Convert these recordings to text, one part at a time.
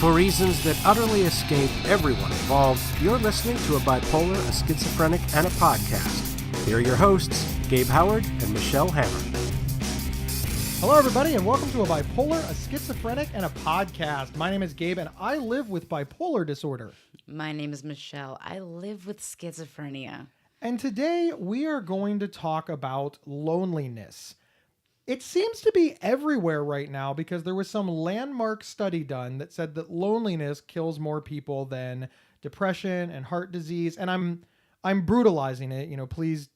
For reasons that utterly escape everyone involved, you're listening to a Bipolar, a Schizophrenic, and a Podcast. Here are your hosts, Gabe Howard and Michelle Hammer. Hello, everybody, and welcome to a Bipolar, a Schizophrenic, and a Podcast. My name is Gabe, and I live with bipolar disorder. My name is Michelle. I live with schizophrenia. And today we are going to talk about loneliness. It seems to be everywhere right now because there was some landmark study done that said that loneliness kills more people than depression and heart disease. And I'm brutalizing it. Please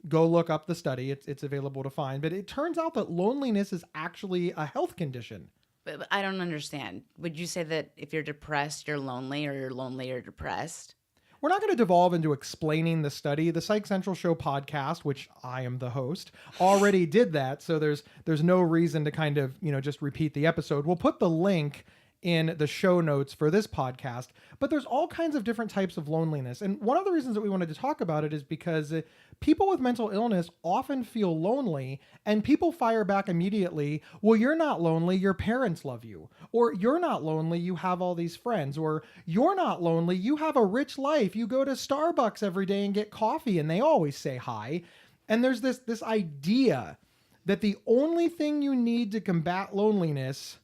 go look up the study. It's available to find. But it turns out that loneliness is actually a health condition. But I don't understand. Would you say that if you're depressed, you're lonely, or you're lonely or depressed? We're not going to devolve into explaining the study. The Psych Central Show podcast, which I am the host, already did that. So there's no reason to kind of, just repeat the episode. We'll put the link in the show notes for this podcast, but there's all kinds of different types of loneliness. And one of the reasons that we wanted to talk about it is because people with mental illness often feel lonely, and people fire back immediately. Well, you're not lonely. Your parents love you. Or you're not lonely. You have all these friends. Or you're not lonely. You have a rich life. You go to Starbucks every day and get coffee and they always say hi. And there's this idea that the only thing you need to combat loneliness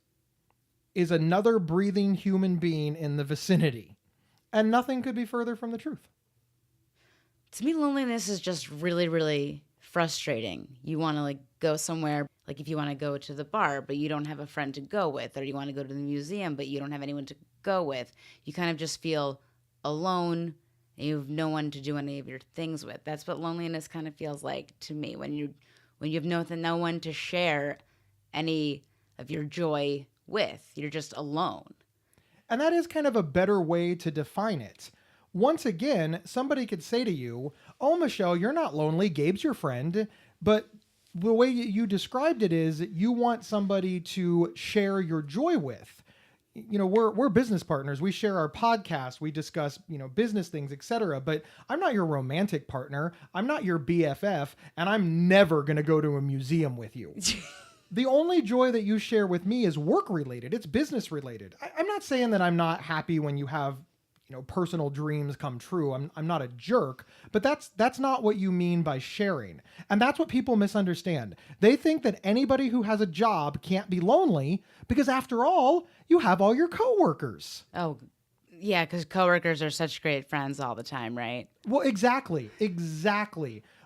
is another breathing human being in the vicinity. And nothing could be further from the truth. To me, loneliness is just really, really frustrating. You want to go somewhere, like if you want to go to the bar, but you don't have a friend to go with, or you want to go to the museum, but you don't have anyone to go with. You kind of just feel alone, and you have no one to do any of your things with. That's what loneliness kind of feels like to me, when you have no one to share any of your joy with. You're just alone. And that is kind of a better way to define it. Once again, somebody could say to you, oh, Michelle, you're not lonely. Gabe's your friend. But the way you described it is you want somebody to share your joy with. We're business partners. We share our podcast. We discuss, business things, etc. But I'm not your romantic partner. I'm not your BFF. And I'm never going to go to a museum with you. The only joy that you share with me is work related. It's business related. I'm not saying that I'm not happy when you have, personal dreams come true. I'm not a jerk, but that's not what you mean by sharing. And that's what people misunderstand. They think that anybody who has a job can't be lonely because after all, you have all your coworkers. Oh, yeah, because coworkers are such great friends all the time, right? Well, exactly.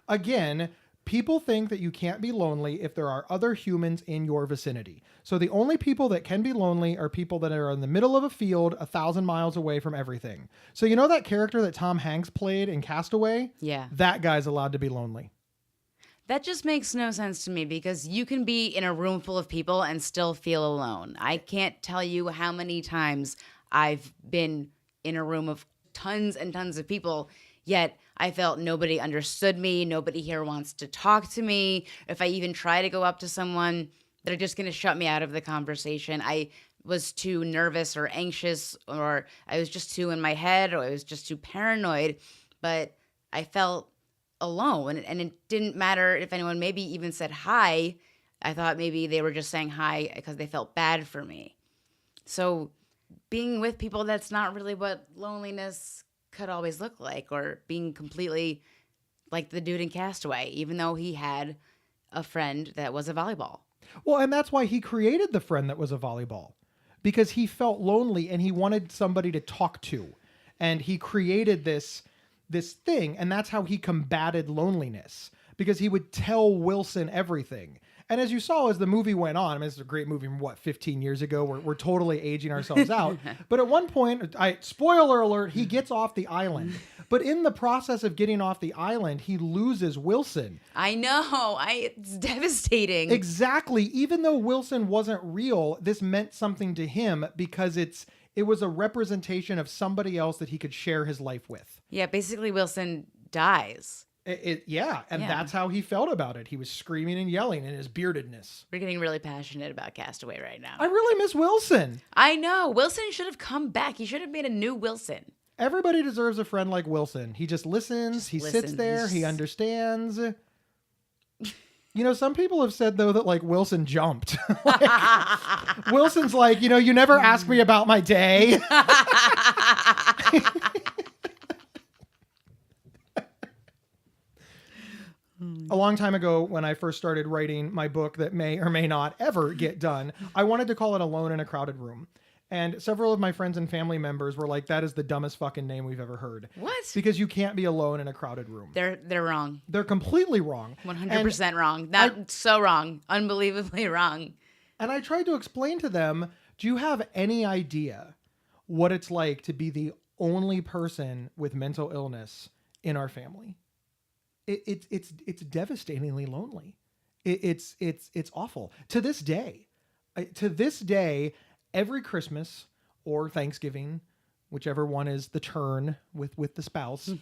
Again, people think that you can't be lonely if there are other humans in your vicinity. So the only people that can be lonely are people that are in the middle of a field 1,000 miles away from everything. So that character that Tom Hanks played in Castaway? Yeah. That guy's allowed to be lonely. That just makes no sense to me, because you can be in a room full of people and still feel alone. I can't tell you how many times I've been in a room of tons and tons of people, yet I felt nobody understood me. Nobody here wants to talk to me. If I even try to go up to someone, they're just going to shut me out of the conversation. I was too nervous or anxious, or I was just too in my head, or I was just too paranoid. But I felt alone, and it didn't matter if anyone maybe even said hi. I thought maybe they were just saying hi because they felt bad for me. So being with people, that's not really what loneliness could always look like, or being completely like the dude in Castaway, even though he had a friend that was a volleyball. Well, and that's why he created the friend that was a volleyball, because he felt lonely and he wanted somebody to talk to. And he created this thing, and that's how he combated loneliness, because he would tell Wilson everything. And as you saw, as the movie went on, this is a great movie from 15 years ago. We're totally aging ourselves out. But at one point, spoiler alert, he gets off the island. But in the process of getting off the island, he loses Wilson. I know. It's devastating. Exactly. Even though Wilson wasn't real, this meant something to him because it was a representation of somebody else that he could share his life with. Yeah, basically Wilson dies. That's how he felt about it. He was screaming and yelling in his beardedness. We're getting really passionate about Castaway right now. I really miss Wilson. I know. Wilson should have come back. He should have made a new Wilson. Everybody deserves a friend like Wilson. He just listens. He sits there. He understands. You know, some people have said, though, that like Wilson jumped. Wilson's like, you never ask me about my day. A long time ago, when I first started writing my book that may or may not ever get done, I wanted to call it Alone in a Crowded Room. And several of my friends and family members were like, that is the dumbest fucking name we've ever heard. What? Because you can't be alone in a crowded room. They're wrong. They're completely wrong. 100% wrong. That's so wrong. Unbelievably wrong. And I tried to explain to them, do you have any idea what it's like to be the only person with mental illness in our family? It's devastatingly lonely. It's awful. To this day, every Christmas or Thanksgiving, whichever one is the turn with the spouse,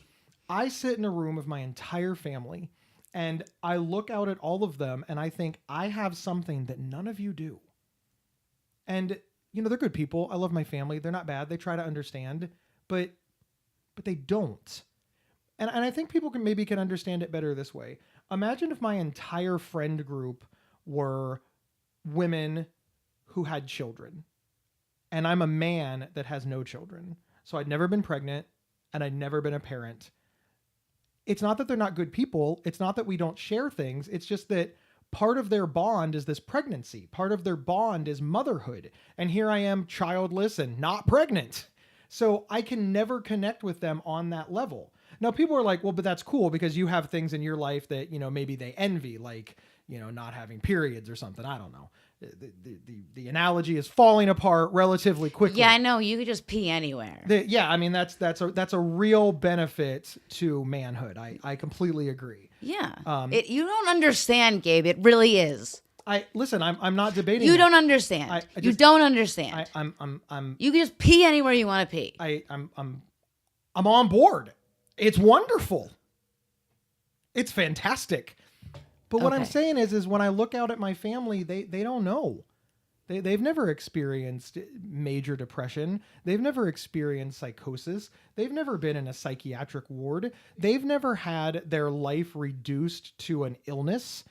I sit in a room of my entire family and I look out at all of them and I think, I have something that none of you do. And, they're good people. I love my family. They're not bad. They try to understand, but they don't. And I think people can understand it better this way. Imagine if my entire friend group were women who had children. And I'm a man that has no children. So I'd never been pregnant and I'd never been a parent. It's not that they're not good people. It's not that we don't share things. It's just that part of their bond is this pregnancy. Part of their bond is motherhood. And here I am childless and not pregnant. So I can never connect with them on that level. Now, people are like, well, but that's cool because you have things in your life that, maybe they envy, like, not having periods or something. I don't know. The analogy is falling apart relatively quickly. Yeah, I know. You could just pee anywhere. That's a real benefit to manhood. I completely agree. Yeah. You don't understand, Gabe. It really is. Listen. I'm not debating. You don't understand. You don't understand. You can just pee anywhere you want to pee. I'm on board. It's wonderful. It's fantastic. But what I'm saying is when I look out at my family, they don't know. They've never experienced major depression. They've never experienced psychosis. They've never been in a psychiatric ward. They've never had their life reduced to an illness.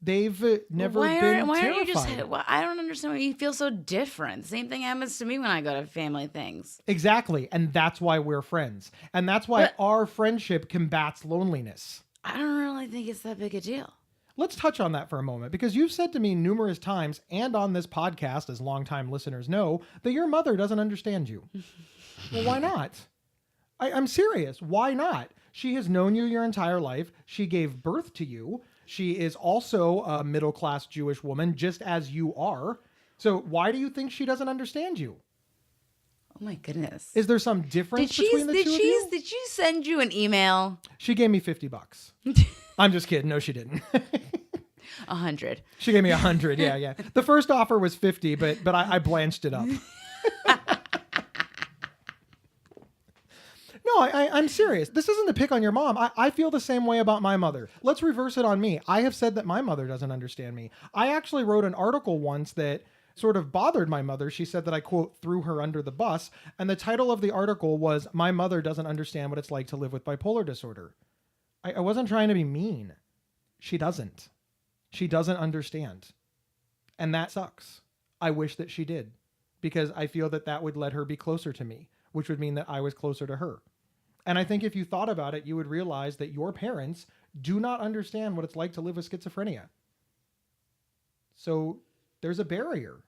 They've never been terrified. Why are you just... I don't understand why you feel so different. Same thing happens to me when I go to family things. Exactly. And that's why we're friends. And that's why our friendship combats loneliness. I don't really think it's that big a deal. Let's touch on that for a moment, because you've said to me numerous times and on this podcast, as longtime listeners know, that your mother doesn't understand you. Well, why not? I'm serious. Why not? She has known you your entire life. She gave birth to you. She is also a middle-class Jewish woman, just as you are. So why do you think she doesn't understand you? Oh my goodness. Is there some difference between the two of you? Did she send you an email? She gave me $50. I'm just kidding. No, she didn't. 100. She gave me 100. Yeah. The first offer was 50, but I blanched it up. No, I'm serious. This isn't a pick on your mom. I feel the same way about my mother. Let's reverse it on me. I have said that my mother doesn't understand me. I actually wrote an article once that sort of bothered my mother. She said that I, quote, threw her under the bus. And the title of the article was, "My Mother Doesn't Understand What It's Like to Live with Bipolar Disorder." I wasn't trying to be mean. She doesn't. She doesn't understand. And that sucks. I wish that she did, because I feel that would let her be closer to me, which would mean that I was closer to her. And I think if you thought about it, you would realize that your parents do not understand what it's like to live with schizophrenia. So there's a barrier.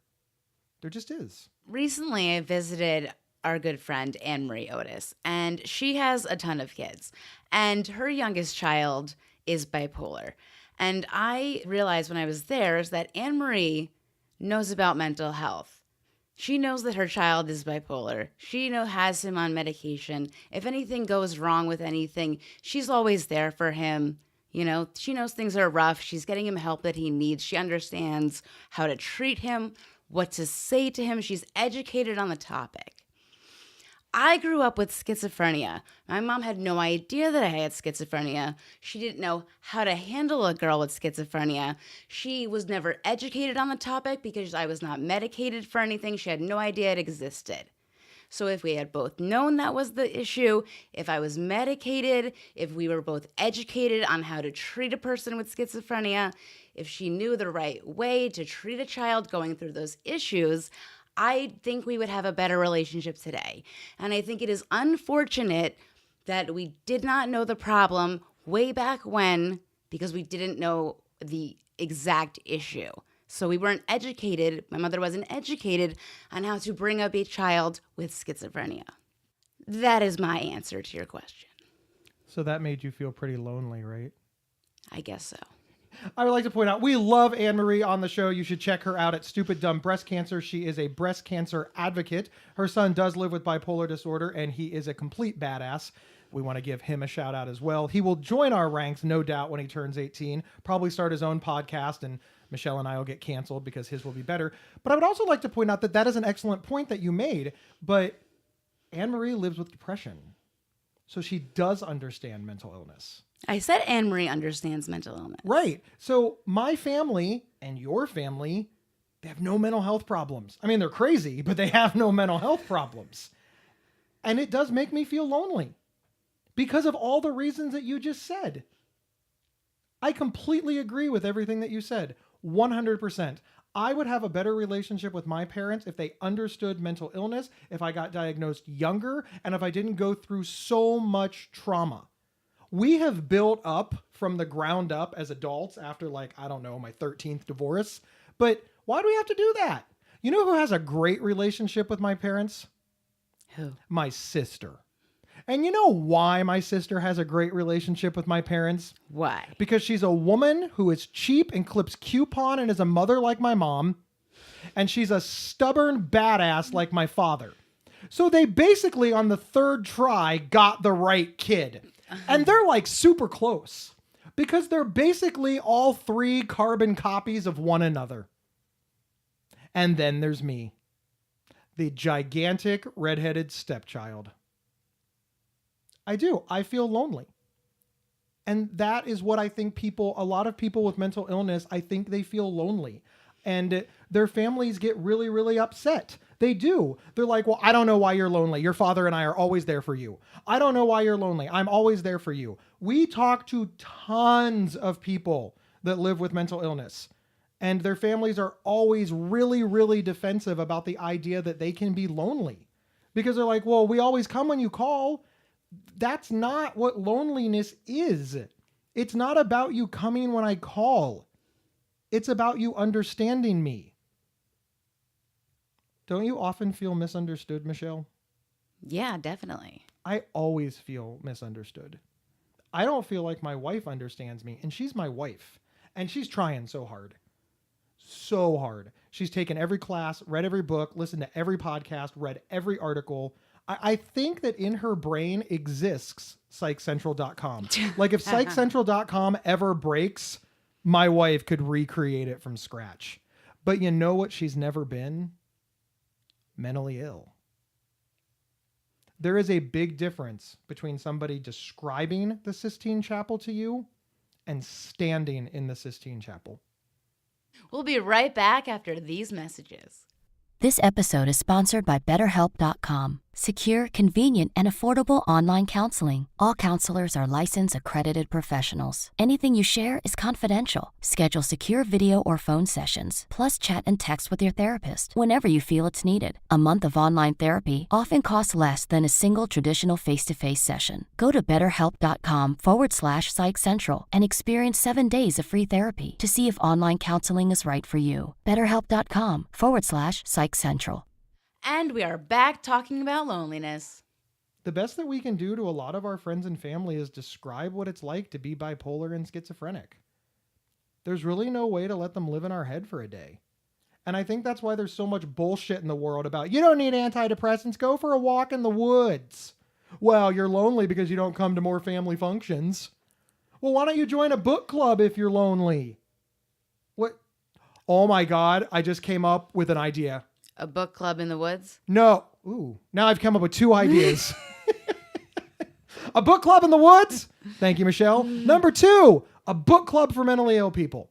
There just is. Recently, I visited our good friend Anne-Marie Otis, and she has a ton of kids. And her youngest child is bipolar. And I realized when I was there is that Anne-Marie knows about mental health. She knows that her child is bipolar. She has him on medication. If anything goes wrong with anything, she's always there for him. She knows things are rough. She's getting him help that he needs. She understands how to treat him, what to say to him. She's educated on the topic. I grew up with schizophrenia. My mom had no idea that I had schizophrenia. She didn't know how to handle a girl with schizophrenia. She was never educated on the topic because I was not medicated for anything. She had no idea it existed. So if we had both known that was the issue, if I was medicated, if we were both educated on how to treat a person with schizophrenia, if she knew the right way to treat a child going through those issues, I think we would have a better relationship today. And I think it is unfortunate that we did not know the problem way back when because we didn't know the exact issue. So we weren't educated, my mother wasn't educated on how to bring up a child with schizophrenia. That is my answer to your question. So that made you feel pretty lonely, right? I guess so. I would like to point out, we love Anne-Marie on the show. You should check her out at Stupid Dumb Breast Cancer. She is a breast cancer advocate. Her son does live with bipolar disorder, and he is a complete badass. We want to give him a shout out as well. He will join our ranks, no doubt, when he turns 18, probably start his own podcast, and Michelle and I will get canceled because his will be better. But I would also like to point out that that is an excellent point that you made, but Anne-Marie lives with depression. So she does understand mental illness. I said Anne-Marie understands mental illness. Right. So my family and your family, they have no mental health problems. I mean, they're crazy, but they have no mental health problems. And it does make me feel lonely because of all the reasons that you just said. I completely agree with everything that you said. 100%. I would have a better relationship with my parents if they understood mental illness, if I got diagnosed younger, and if I didn't go through so much trauma. We have built up from the ground up as adults after, like, I don't know, my 13th divorce. But why do we have to do that? You know who has a great relationship with my parents? Who? My sister. And you know why my sister has a great relationship with my parents? Why? Because she's a woman who is cheap and clips coupon and is a mother like my mom. And she's a stubborn badass like my father. So they basically, on the third try, got the right kid. And they're like super close because they're basically all three carbon copies of one another. And then there's me, the gigantic redheaded stepchild. I do. I feel lonely. And that is what I think a lot of people with mental illness, I think they feel lonely. And their families get really, really upset. They do. They're like, well, I don't know why you're lonely. Your father and I are always there for you. I don't know why you're lonely. I'm always there for you. We talk to tons of people that live with mental illness. And their families are always really, really defensive about the idea that they can be lonely. Because they're like, well, we always come when you call. That's not what loneliness is. It's not about you coming when I call. It's about you understanding me. Don't you often feel misunderstood, Michelle? Yeah, definitely. I always feel misunderstood. I don't feel like my wife understands me, and she's my wife. And she's trying so hard. So hard. She's taken every class, read every book, listened to every podcast, read every article. I think that in her brain exists PsychCentral.com. Like if PsychCentral.com ever breaks, my wife could recreate it from scratch. But you know what she's never been? Mentally ill. There is a big difference between somebody describing the Sistine Chapel to you and standing in the Sistine Chapel. We'll be right back after these messages. This episode is sponsored by BetterHelp.com. Secure, convenient, and affordable online counseling. All counselors are licensed, accredited professionals. Anything you share is confidential. Schedule secure video or phone sessions, plus chat and text with your therapist whenever you feel it's needed. A month of online therapy often costs less than a single traditional face-to-face session. Go to BetterHelp.com/PsychCentral and experience 7 days of free therapy to see if online counseling is right for you. BetterHelp.com/PsychCentral. And we are back talking about loneliness. The best that we can do to a lot of our friends and family is describe what it's like to be bipolar and schizophrenic. There's really no way to let them live in our head for a day. And I think that's why there's so much bullshit in the world about, you don't need antidepressants, go for a walk in the woods. Well, you're lonely because you don't come to more family functions. Well, why don't you join a book club if you're lonely? What? Oh my God, I just came up with an idea. A book club in the woods? No. Ooh, now I've come up with 2 ideas. A book club in the woods. Thank you, Michelle. Number 2, a book club for mentally ill people.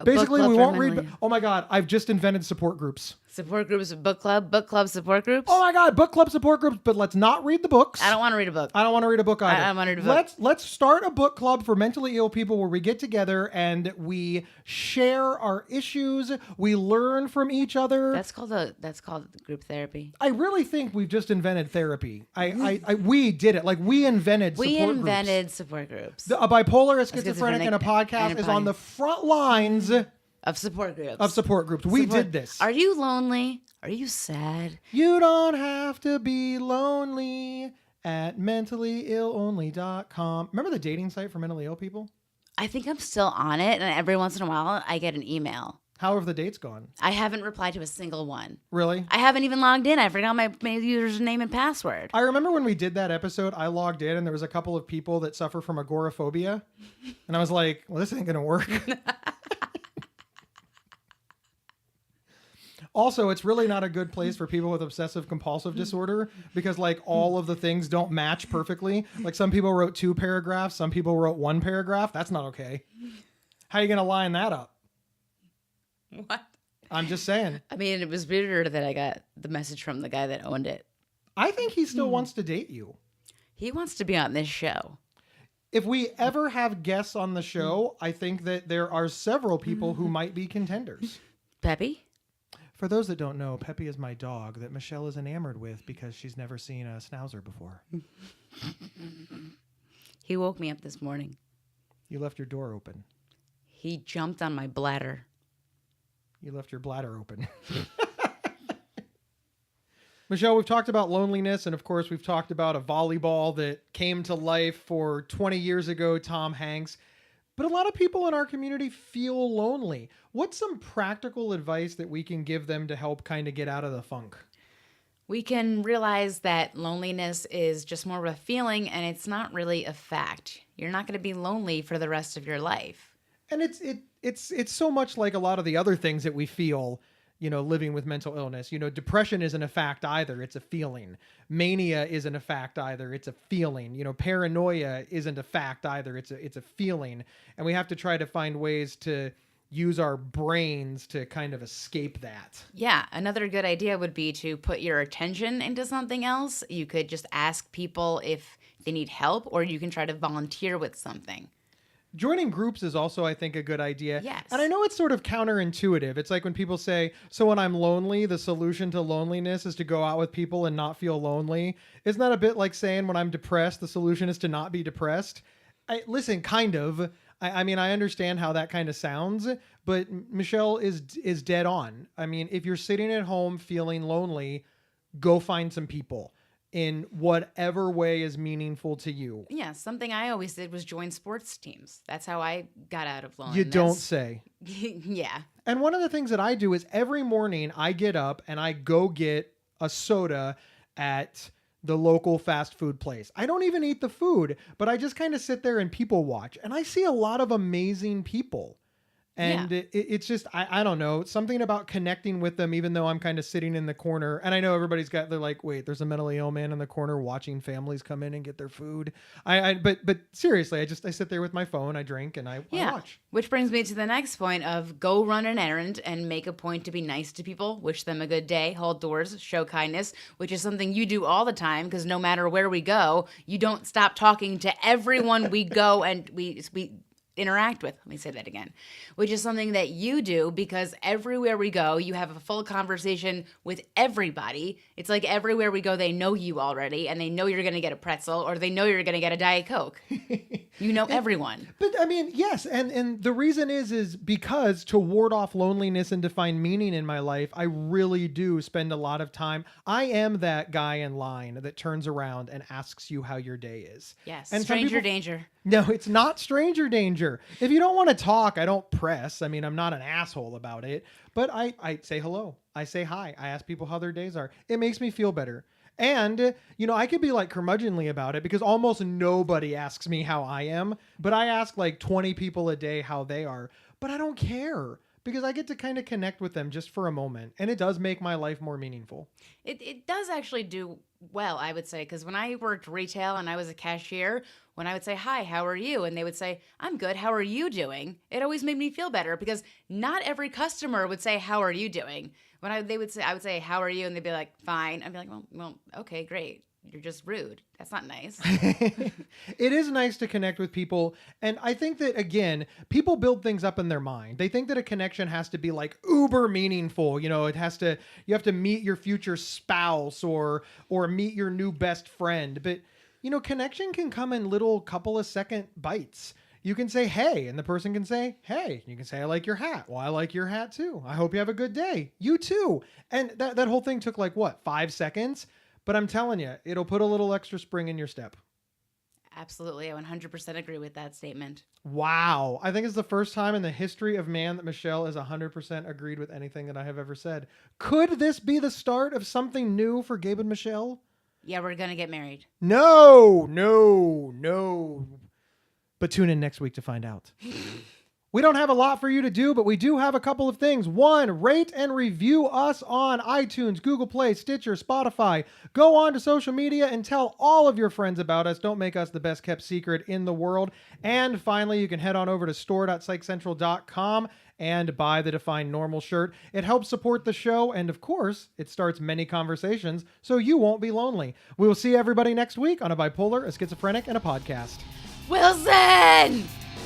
Basically, we won't read. Oh my God, I've just invented support groups. Support groups, book club support groups. Oh my God, book club support groups, but let's not read the books. I don't want to read a book. I don't want to read a book either. I don't want to read a book. Let's start a book club for mentally ill people where we get together and we share our issues. We learn from each other. That's called group therapy. I really think we've just invented therapy. We did it. Like we invented Support groups. A bipolar, a schizophrenic, and a podcast is on the front lines of support groups. We did this. Are you lonely? Are you sad? You don't have to be lonely at mentallyillonly.com. Remember the dating site for mentally ill people? I think I'm still on it, and every once in a while I get an email. How have the dates gone? I haven't replied to a single one. Really? I haven't even logged in. I forgot my username and password. I remember when we did that episode, I logged in and there was a couple of people that suffer from agoraphobia. And I was like, well, this ain't going to work. Also, it's really not a good place for people with obsessive compulsive disorder because like all of the things don't match perfectly. Like some people wrote 2 paragraphs, some people wrote 1 paragraph. That's not okay. How are you going to line that up? What? I'm just saying. I mean, it was weirder that I got the message from the guy that owned it. I think he still wants to date you. He wants to be on this show. If we ever have guests on the show, I think that there are several people who might be contenders. Peppy? For those that don't know, Peppy is my dog that Michelle is enamored with because she's never seen a schnauzer before. He woke me up this morning. You left your door open. He jumped on my bladder. You left your bladder open. Michelle, we've talked about loneliness, and of course, we've talked about a volleyball that came to life for 20 years ago, Tom Hanks. But a lot of people in our community feel lonely. What's some practical advice that we can give them to help kind of get out of the funk? We can realize that loneliness is just more of a feeling, and it's not really a fact. You're not going to be lonely for the rest of your life. And it's so much like a lot of the other things that we feel, you know, living with mental illness. You know, depression isn't a fact either. It's a feeling. Mania isn't a fact either. It's a feeling. You know, paranoia isn't a fact either. It's a feeling. And we have to try to find ways to use our brains to kind of escape that. Yeah. Another good idea would be to put your attention into something else. You could just ask people if they need help, or you can try to volunteer with something. Joining groups is also, I think, a good idea. Yes. And I know it's sort of counterintuitive. It's like when people say, so when I'm lonely, the solution to loneliness is to go out with people and not feel lonely. Isn't that a bit like saying when I'm depressed, the solution is to not be depressed? Listen, kind of. I mean, I understand how that kind of sounds, but Michelle is dead on. I mean, if you're sitting at home feeling lonely, go find some people in whatever way is meaningful to you. Yeah, something I always did was join sports teams. That's how I got out of loneliness. You don't say. Yeah. And one of the things that I do is every morning I get up and I go get a soda at the local fast food place. I don't even eat the food, but I just kind of sit there and people watch. And I see a lot of amazing people. And yeah. It's just, I don't know, something about connecting with them, even though I'm kind of sitting in the corner. And I know everybody's they're like, wait, there's a mentally ill man in the corner watching families come in and get their food. But seriously, I sit there with my phone, I drink, and I watch. Which brings me to the next point of go run an errand and make a point to be nice to people, wish them a good day, hold doors, show kindness, which is something you do all the time because no matter where we go, you don't stop talking to everyone we go and we interact with. Let me say that again, which is something that you do because everywhere we go, you have a full conversation with everybody. It's like everywhere we go, they know you already and they know you're going to get a pretzel or they know you're going to get a Diet Coke. You know everyone. But I mean, yes. And the reason is because to ward off loneliness and to find meaning in my life, I really do spend a lot of time. I am that guy in line that turns around and asks you how your day is. Yes. And stranger danger. No, it's not stranger danger. If you don't want to talk, I don't press. I mean, I'm not an asshole about it, but I say hello. I say hi. I ask people how their days are. It makes me feel better. And, you know, I could be like curmudgeonly about it because almost nobody asks me how I am, but I ask like 20 people a day how they are, but I don't care because I get to kind of connect with them just for a moment. And it does make my life more meaningful. It does actually do well, I would say, because when I worked retail and I was a cashier, when I would say, hi, how are you? And they would say, I'm good. How are you doing? It always made me feel better because not every customer would say, how are you doing? When I would say, how are you? And they'd be like, fine. I'd be like, well, okay, great. You're just rude. That's not nice. It is nice to connect with people. And I think that, again, people build things up in their mind. They think that a connection has to be like uber meaningful. You know, you have to meet your future spouse or meet your new best friend. But, you know, connection can come in little couple of second bites. You can say, hey, and the person can say, hey. You can say, I like your hat. Well, I like your hat too. I hope you have a good day. You too. And that whole thing took like, what, 5 seconds? But I'm telling you, it'll put a little extra spring in your step. Absolutely. I 100% agree with that statement. Wow. I think it's the first time in the history of man that Michelle has 100% agreed with anything that I have ever said. Could this be the start of something new for Gabe and Michelle? Yeah, we're going to get married. No. But tune in next week to find out. We don't have a lot for you to do, but we do have a couple of things. One, rate and review us on iTunes, Google Play, Stitcher, Spotify. Go on to social media and tell all of your friends about us. Don't make us the best kept secret in the world. And finally, you can head on over to store.psychcentral.com and buy the Define Normal shirt. It helps support the show, and of course, it starts many conversations, so you won't be lonely. We will see everybody next week on A Bipolar, a Schizophrenic, and a Podcast. Wilson!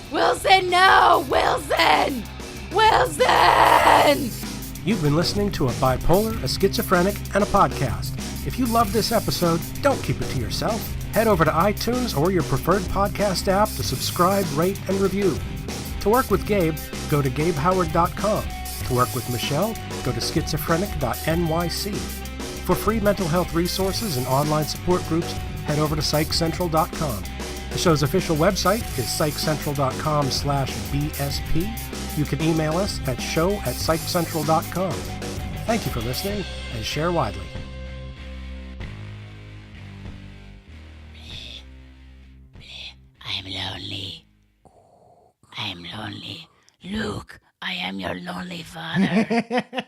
Wilson, no! Wilson! Wilson! You've been listening to A Bipolar, a Schizophrenic, and a Podcast. If you love this episode, don't keep it to yourself. Head over to iTunes or your preferred podcast app to subscribe, rate, and review. To work with Gabe, go to GabeHoward.com. To work with Michelle, go to schizophrenic.nyc. For free mental health resources and online support groups, head over to PsychCentral.com. The show's official website is psychcentral.com/BSP. You can email us at show@psychcentral.com. Thank you for listening, and share widely. I'm lonely. I'm lonely. Luke, I am your lonely father.